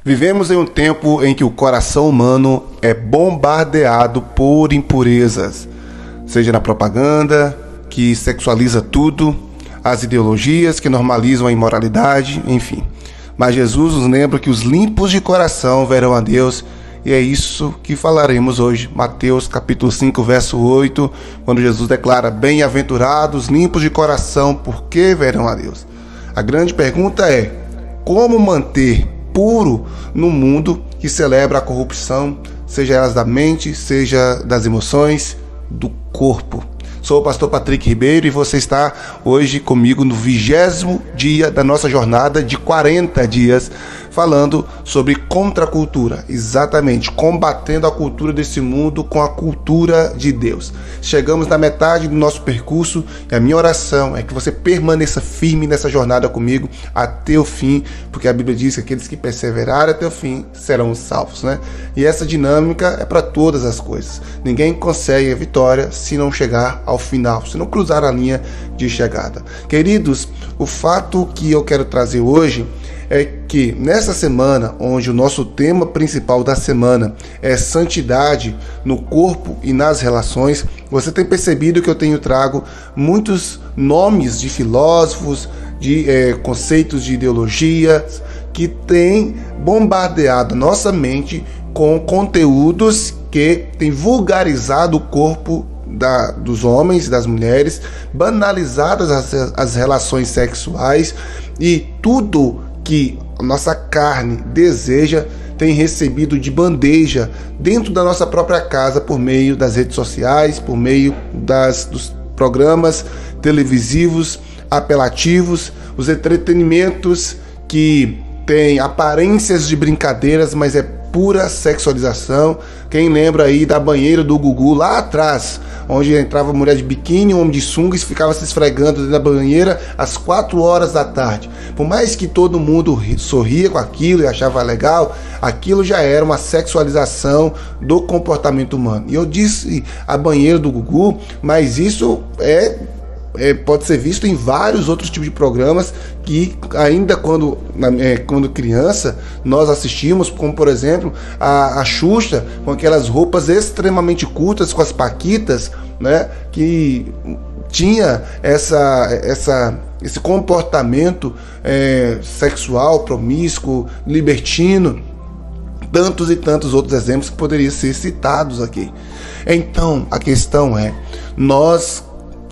Vivemos em um tempo em que o coração humano é bombardeado por impurezas, seja na propaganda, que sexualiza tudo, as ideologias que normalizam a imoralidade, enfim. Mas Jesus nos lembra que os limpos de coração verão a Deus, e é isso que falaremos hoje. Mateus capítulo 5, verso 8, quando Jesus declara: bem-aventurados, limpos de coração, porque verão a Deus. A grande pergunta é: como manter puro no mundo que celebra a corrupção, seja elas da mente, seja das emoções, do corpo? Sou o pastor Patrick Ribeiro e você está hoje comigo no 20º dia da nossa jornada de 40 dias, falando sobre contracultura, exatamente, combatendo a cultura desse mundo com a cultura de Deus. Chegamos na metade do nosso percurso e a minha oração é que você permaneça firme nessa jornada comigo até o fim, porque a Bíblia diz que aqueles que perseverarem até o fim serão salvos, né? E essa dinâmica é para todas as coisas. Ninguém consegue a vitória se não chegar ao final, se não cruzar a linha de chegada. Queridos, o fato que eu quero trazer hoje é que nessa semana, onde o nosso tema principal da semana é santidade no corpo e nas relações, você tem percebido que eu tenho trago muitos nomes de filósofos, de conceitos de ideologias que têm bombardeado nossa mente com conteúdos que têm vulgarizado o corpo dos homens, das mulheres, banalizadas as relações sexuais, e tudo que a nossa carne deseja tem recebido de bandeja dentro da nossa própria casa, por meio das redes sociais, por meio dos programas televisivos apelativos, os entretenimentos que têm aparências de brincadeiras, mas é pura sexualização. Quem lembra aí da banheira do Gugu lá atrás, onde entrava mulher de biquíni, um homem de sunga e ficava se esfregando dentro da banheira às 4 horas da tarde. Por mais que todo mundo sorria com aquilo e achava legal, aquilo já era uma sexualização do comportamento humano. E eu disse a banheira do Gugu, mas isso pode ser visto em vários outros tipos de programas que ainda quando criança nós assistimos, como por exemplo a Xuxa, com aquelas roupas extremamente curtas, com as paquitas, né, que tinha esse comportamento sexual, promíscuo, libertino, tantos e tantos outros exemplos que poderiam ser citados aqui. Então a questão é: nós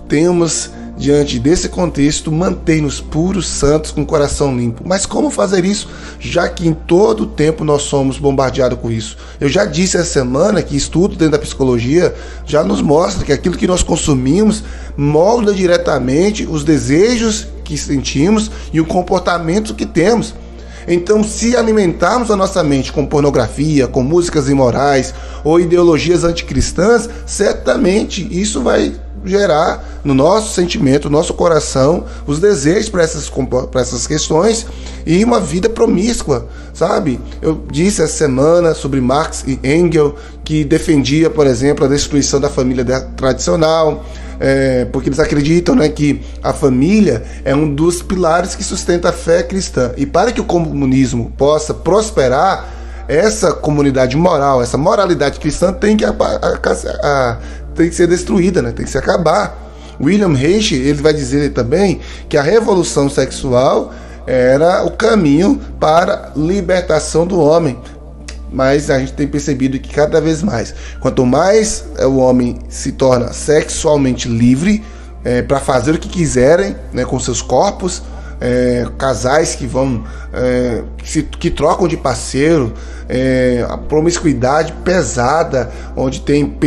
temos, diante desse contexto, manter-nos puros, santos, com o coração limpo. Mas como fazer isso, já que em todo o tempo nós somos bombardeados com isso? Eu já disse essa semana que estudo dentro da psicologia já nos mostra que aquilo que nós consumimos molda diretamente os desejos que sentimos e o comportamento que temos. Então, se alimentarmos a nossa mente com pornografia, com músicas imorais ou ideologias anticristãs, certamente isso vai gerar no nosso sentimento, no nosso coração, os desejos para essas questões e uma vida promíscua, sabe? Eu disse essa semana sobre Marx e Engels, que defendia, por exemplo, a destruição da família tradicional, porque eles acreditam, né, que a família é um dos pilares que sustenta a fé cristã. E para que o comunismo possa prosperar, essa comunidade moral, essa moralidade cristã tem que ser destruída, né? Tem que se acabar. William Reich, ele vai dizer também que a revolução sexual era o caminho para a libertação do homem. Mas a gente tem percebido que cada vez mais, quanto mais o homem se torna sexualmente livre para fazer o que quiserem, né, com seus corpos, casais que vão que trocam de parceiro, a promiscuidade pesada, onde tem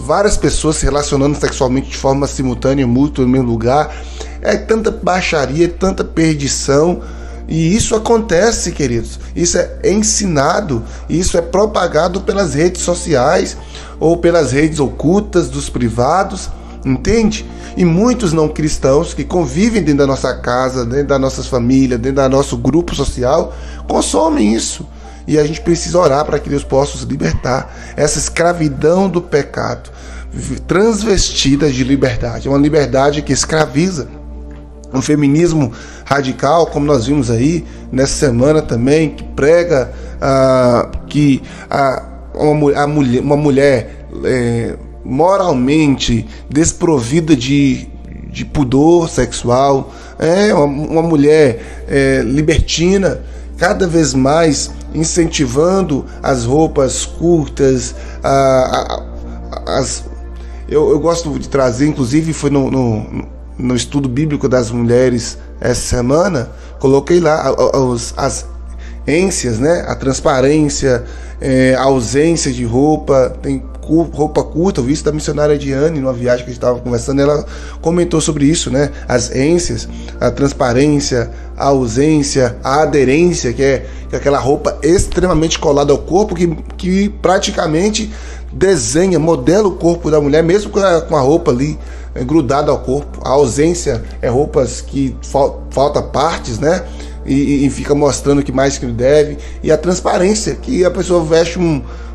várias pessoas se relacionando sexualmente de forma simultânea, muito no mesmo lugar, tanta baixaria, tanta perdição. E isso acontece, queridos, isso é ensinado, isso é propagado pelas redes sociais ou pelas redes ocultas dos privados, entende? E muitos não cristãos que convivem dentro da nossa casa, dentro das nossas famílias, dentro do nosso grupo social, consomem isso. E a gente precisa orar para que Deus possa nos libertar. Essa escravidão do pecado, transvestida de liberdade, é uma liberdade que escraviza. Um feminismo radical, como nós vimos aí nessa semana também, que prega que uma mulher moralmente desprovida de pudor sexual, uma mulher libertina, cada vez mais incentivando as roupas curtas, eu gosto de trazer, inclusive foi no estudo bíblico das mulheres essa semana, coloquei lá as ênsias, né? A transparência, a ausência de roupa, tem roupa curta. Eu vi isso da missionária Diane numa viagem que a gente estava conversando, ela comentou sobre isso, né? As ênsias, a transparência, a ausência, a aderência, que é aquela roupa extremamente colada ao corpo, que praticamente desenha, modela o corpo da mulher, mesmo com a roupa ali grudada ao corpo. A ausência é roupas que falta partes, né? E fica mostrando que mais que não deve. E a transparência, que a pessoa veste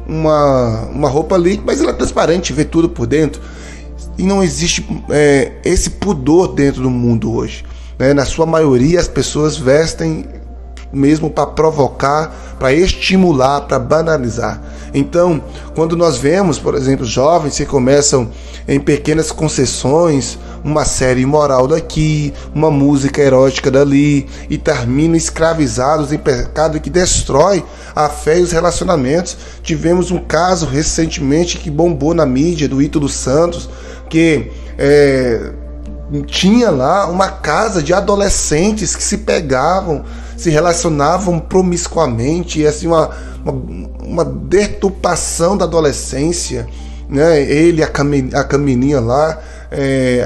uma roupa ali, mas ela é transparente, vê tudo por dentro. E não existe esse pudor dentro do mundo hoje, né? Na sua maioria as pessoas vestem mesmo para provocar, para estimular, para banalizar. Então, quando nós vemos, por exemplo, jovens que começam em pequenas concessões, uma série imoral daqui, uma música erótica dali, e terminam escravizados em pecado que destrói a fé e os relacionamentos. Tivemos um caso recentemente que bombou na mídia, do Ítalo Santos, que tinha lá uma casa de adolescentes que se pegavam, se relacionavam promiscuamente, e assim uma deturpação da adolescência, né? Ele, a camininha lá,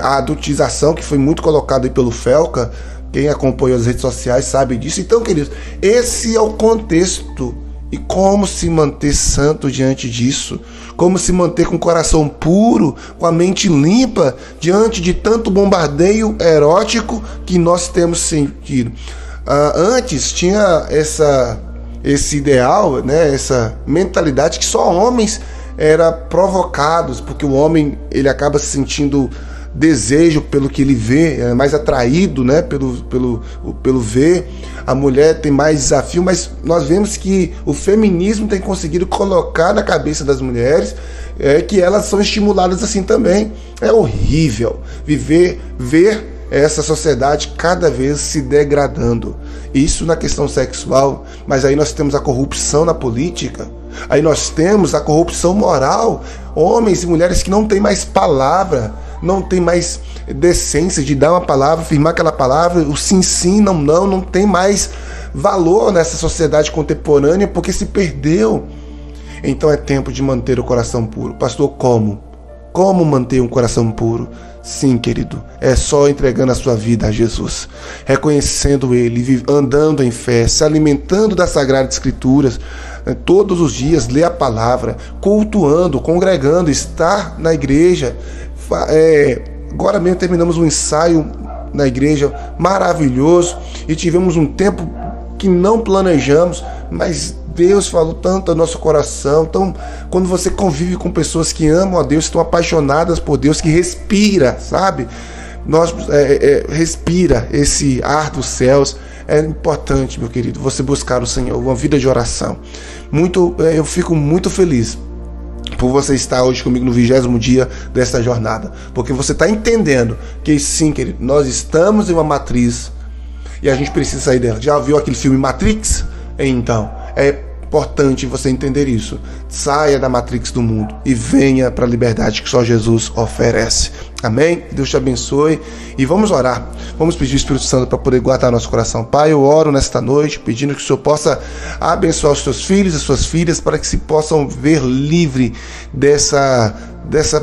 a adultização que foi muito colocada aí pelo Felca. Quem acompanha as redes sociais sabe disso. Então, queridos, esse é o contexto. E como se manter santo diante disso? Como se manter com o coração puro, com a mente limpa, diante de tanto bombardeio erótico que nós temos sentido? Antes tinha esse ideal, né, essa mentalidade que só homens eram provocados, porque o homem ele acaba se sentindo desejo pelo que ele vê, é mais atraído, né, pelo ver. A mulher tem mais desafio, mas nós vemos que o feminismo tem conseguido colocar na cabeça das mulheres que elas são estimuladas assim também. É horrível ver essa sociedade cada vez se degradando. Isso na questão sexual, mas aí nós temos a corrupção na política, aí nós temos a corrupção moral, homens e mulheres que não têm mais palavra, não tem mais decência de dar uma palavra, firmar aquela palavra, o sim, não tem mais valor nessa sociedade contemporânea, porque se perdeu. Então é tempo de manter o coração puro. Pastor, como manter um coração puro? Sim, querido, é só entregando a sua vida a Jesus, reconhecendo Ele, andando em fé, se alimentando das Sagradas Escrituras, todos os dias, ler a palavra, cultuando, congregando, estar na igreja. Agora mesmo terminamos um ensaio na igreja maravilhoso e tivemos um tempo que não planejamos, mas Deus falou tanto ao nosso coração. Então, quando você convive com pessoas que amam a Deus, estão apaixonadas por Deus, que respira, sabe? Respira esse ar dos céus. É importante, meu querido, você buscar o Senhor, uma vida de oração. Eu fico muito feliz por você estar hoje comigo no 20º dia dessa jornada, porque você está entendendo que sim, querido, nós estamos em uma matriz e a gente precisa sair dela. Já viu aquele filme Matrix? Então, é importante você entender isso. Saia da matrix do mundo e venha para a liberdade que só Jesus oferece. Amém? Deus te abençoe e vamos orar. Vamos pedir o Espírito Santo para poder guardar nosso coração. Pai, eu oro nesta noite pedindo que o Senhor possa abençoar os seus filhos e suas filhas para que se possam ver livre dessa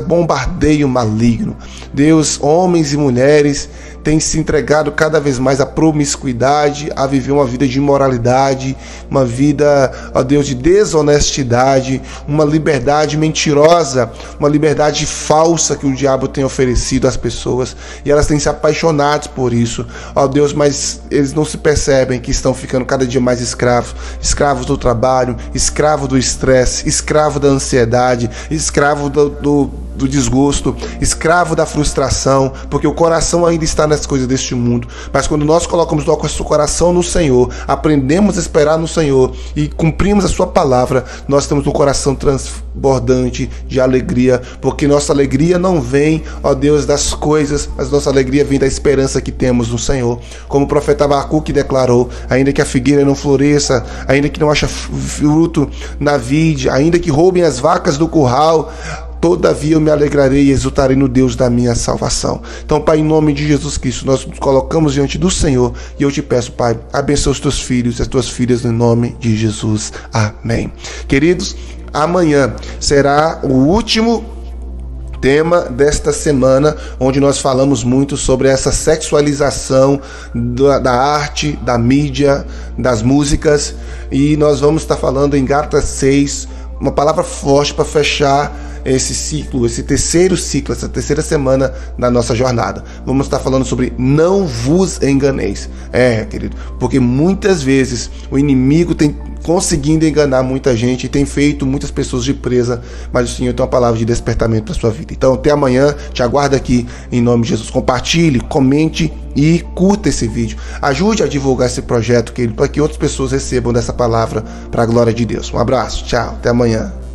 bombardeio maligno. Deus, homens e mulheres têm se entregado cada vez mais à promiscuidade, a viver uma vida de imoralidade, uma vida, ó Deus, de desonestidade, uma liberdade mentirosa, uma liberdade falsa que o diabo tem oferecido às pessoas, e elas têm se apaixonado por isso, ó Deus, mas eles não se percebem que estão ficando cada dia mais escravos do trabalho, escravos do estresse, escravos da ansiedade, escravos do desgosto, escravo da frustração, porque o coração ainda está nas coisas deste mundo. Mas quando nós colocamos nosso coração no Senhor, aprendemos a esperar no Senhor e cumprimos a sua palavra, nós temos um coração transbordante de alegria, porque nossa alegria não vem, ó Deus, das coisas, mas nossa alegria vem da esperança que temos no Senhor. Como o profeta Abacuque declarou: ainda que a figueira não floresça, ainda que não haja fruto na vide, ainda que roubem as vacas do curral, todavia eu me alegrarei e exultarei no Deus da minha salvação. Então, Pai, em nome de Jesus Cristo, nós nos colocamos diante do Senhor e eu te peço, Pai, abençoa os teus filhos e as tuas filhas em nome de Jesus. Amém. Queridos, amanhã será o último tema desta semana, onde nós falamos muito sobre essa sexualização da arte, da mídia, das músicas, e nós vamos estar falando em Gálatas 6, uma palavra forte para fechar esse ciclo, esse terceiro ciclo, essa terceira semana da nossa jornada. Vamos estar falando sobre não vos enganeis. Querido, porque muitas vezes o inimigo tem conseguindo enganar muita gente e tem feito muitas pessoas de presa, mas o Senhor tem uma palavra de despertamento para sua vida. Então, até amanhã, te aguardo aqui em nome de Jesus. Compartilhe, comente e curta esse vídeo. Ajude a divulgar esse projeto, querido, para que outras pessoas recebam dessa palavra para a glória de Deus. Um abraço, tchau, até amanhã.